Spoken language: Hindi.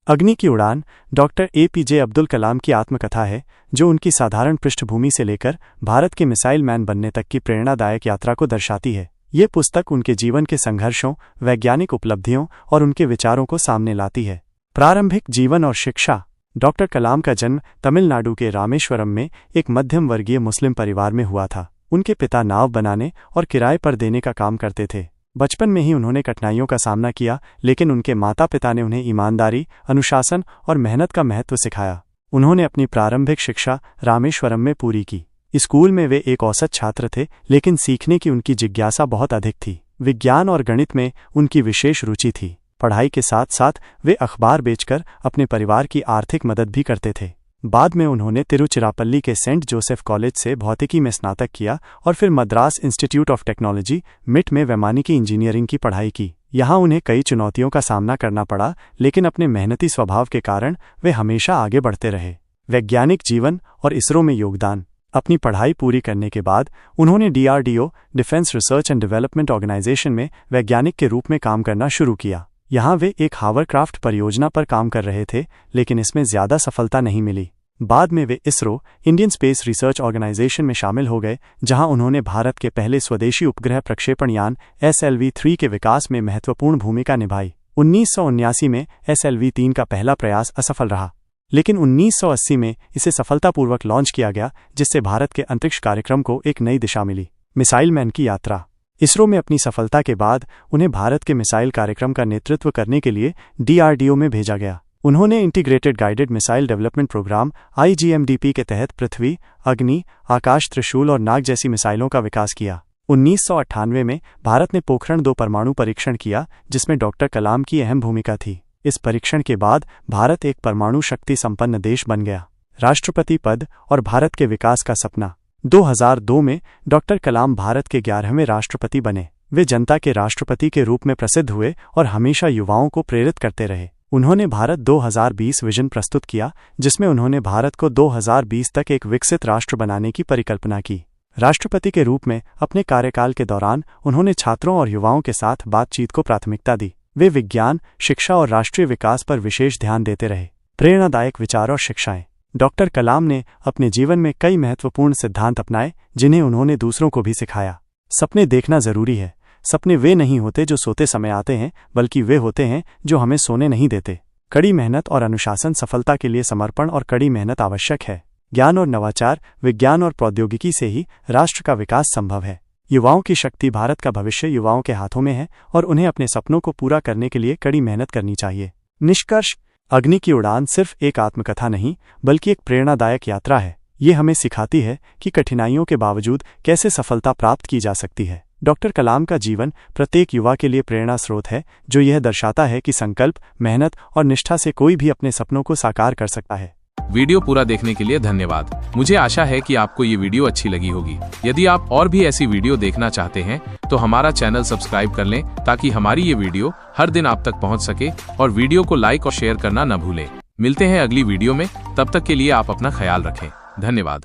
अग्नि की उड़ान डॉक्टर एपीजे अब्दुल कलाम की आत्मकथा है, जो उनकी साधारण पृष्ठभूमि से लेकर भारत के मिसाइल मैन बनने तक की प्रेरणादायक यात्रा को दर्शाती है। ये पुस्तक उनके जीवन के संघर्षों, वैज्ञानिक उपलब्धियों और उनके विचारों को सामने लाती है। प्रारंभिक जीवन और शिक्षा। डॉक्टर कलाम का जन्म तमिलनाडु के रामेश्वरम में एक मध्यम वर्गीय मुस्लिम परिवार में हुआ था। उनके पिता नाव बनाने और किराए पर देने का काम करते थे। बचपन में ही उन्होंने कठिनाइयों का सामना किया, लेकिन उनके माता पिता ने उन्हें ईमानदारी, अनुशासन और मेहनत का महत्व सिखाया। उन्होंने अपनी प्रारंभिक शिक्षा रामेश्वरम में पूरी की। स्कूल में वे एक औसत छात्र थे, लेकिन सीखने की उनकी जिज्ञासा बहुत अधिक थी। विज्ञान और गणित में उनकी विशेष रुचि थी। पढ़ाई के साथ साथ वे अखबार बेचकर अपने परिवार की आर्थिक मदद भी करते थे। बाद में उन्होंने तिरुचिरापल्ली के सेंट जोसेफ कॉलेज से भौतिकी में स्नातक किया और फिर मद्रास इंस्टीट्यूट ऑफ टेक्नोलॉजी मिट में वैमानिकी इंजीनियरिंग की पढ़ाई की। यहाँ उन्हें कई चुनौतियों का सामना करना पड़ा, लेकिन अपने मेहनती स्वभाव के कारण वे हमेशा आगे बढ़ते रहे। वैज्ञानिक जीवन और इसरो में योगदान। अपनी पढ़ाई पूरी करने के बाद उन्होंने DRDO defence research and development organisation में वैज्ञानिक के रूप में काम करना शुरू किया। यहाँ वे एक हावरक्राफ्ट परियोजना पर काम कर रहे थे, लेकिन इसमें ज्यादा सफलता नहीं मिली। बाद में वे ISRO Indian space research organisation में शामिल हो गए, जहां उन्होंने भारत के पहले स्वदेशी उपग्रह प्रक्षेपण यान SLV-3 के विकास में महत्वपूर्ण भूमिका निभाई। 1979 में SLV-3 का पहला प्रयास असफल रहा, लेकिन 1980 में इसे सफलतापूर्वक लॉन्च किया गया, जिससे भारत के अंतरिक्ष कार्यक्रम को एक नई दिशा मिली। मिसाइल मैन की यात्रा। इसरो में अपनी सफलता के बाद उन्हें भारत के मिसाइल कार्यक्रम का नेतृत्व करने के लिए DRDO में भेजा गया। उन्होंने integrated guided missile development programme IGMDP के तहत पृथ्वी, अग्नि, आकाश त्रिशूल और नाग जैसी मिसाइलों का विकास किया। 1998 में भारत ने पोखरण 2 परमाणु परीक्षण किया, जिसमें डॉक्टर कलाम की अहम भूमिका थी। इस परीक्षण के बाद भारत एक परमाणु शक्ति संपन्न देश बन गया। राष्ट्रपति पद और भारत के विकास का सपना। 2002 में डॉक्टर कलाम भारत के 11वें राष्ट्रपति बने। वे जनता के राष्ट्रपति के रूप में प्रसिद्ध हुए और हमेशा युवाओं को प्रेरित करते रहे। उन्होंने भारत 2020 विजन प्रस्तुत किया, जिसमें उन्होंने भारत को 2020 तक एक विकसित राष्ट्र बनाने की परिकल्पना की। राष्ट्रपति के रूप में अपने कार्यकाल के दौरान उन्होंने छात्रों और युवाओं के साथ बातचीत को प्राथमिकता दी। वे विज्ञान, शिक्षा और राष्ट्रीय विकास पर विशेष ध्यान देते रहे। प्रेरणादायक विचार और शिक्षाएं। डॉक्टर कलाम ने अपने जीवन में कई महत्वपूर्ण सिद्धांत अपनाए, जिन्हें उन्होंने दूसरों को भी सिखाया। सपने देखना जरूरी है। सपने वे नहीं होते जो सोते समय आते हैं, बल्कि वे होते हैं जो हमें सोने नहीं देते। कड़ी मेहनत और अनुशासन। सफलता के लिए समर्पण और कड़ी मेहनत आवश्यक है। ज्ञान और नवाचार। विज्ञान और प्रौद्योगिकी से ही राष्ट्र का विकास संभव है। युवाओं की शक्ति। भारत का भविष्य युवाओं के हाथों में है और उन्हें अपने सपनों को पूरा करने के लिए कड़ी मेहनत करनी चाहिए। निष्कर्ष। अग्नि की उड़ान सिर्फ एक आत्मकथा नहीं, बल्कि एक प्रेरणादायक यात्रा है। ये हमें सिखाती है कि कठिनाइयों के बावजूद कैसे सफलता प्राप्त की जा सकती है। डॉक्टर कलाम का जीवन प्रत्येक युवा के लिए प्रेरणा स्रोत है, जो यह दर्शाता है कि संकल्प, मेहनत और निष्ठा से कोई भी अपने सपनों को साकार कर सकता है। वीडियो पूरा देखने के लिए धन्यवाद। मुझे आशा है कि आपको ये वीडियो अच्छी लगी होगी। यदि आप और भी ऐसी वीडियो देखना चाहते हैं तो हमारा चैनल सब्सक्राइब कर लें, ताकि हमारी ये वीडियो हर दिन आप तक पहुंच सके, और वीडियो को लाइक और शेयर करना न भूलें। मिलते हैं अगली वीडियो में, तब तक के लिए आप अपना ख्याल रखें। धन्यवाद।